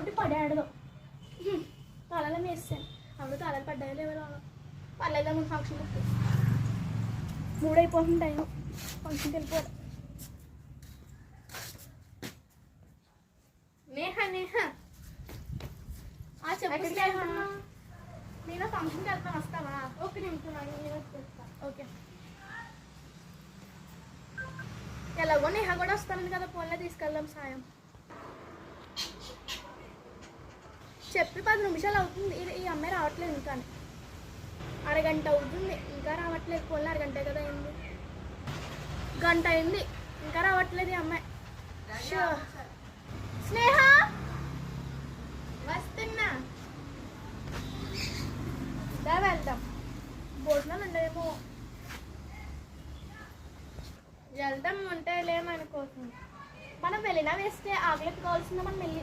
కాబట్టి పడాడు తాళాలు వేస్తాను అప్పుడు తాళాలు పడ్డాయో లేవో పర్లేదు ముందు ఫంక్షన్ 3 అయిపోతుంది టైం ఫంక్షన్కి వెళ్ళిపోవాలి నేహ చెప్పు నేను ఫంక్షన్కి వెళ్తాను వస్తావా ఓకే నేను ఓకే ఎలాగో నేహ కూడా వస్తాను కదా ఫోన్లో తీసుకెళ్దాం సాయం చెప్పి 10 నిమిషాలు అవుతుంది ఈ అమ్మాయి రావట్లేదు ఇంకా అరగంట అవుతుంది ఇంకా రావట్లేదు ఫోన్లో అరగంటే కదా అయింది గంట అయింది ఇంకా రావట్లేదు ఈ అమ్మాయి స్నేహ వస్తున్నా వెళ్దాం భోజనాలు ఉండేమో వెళ్దాం ఉంటే లేమనుకోసం మనం వెళ్ళినా వేస్తే ఆకలికి కావాల్సిందా మనం వెళ్ళి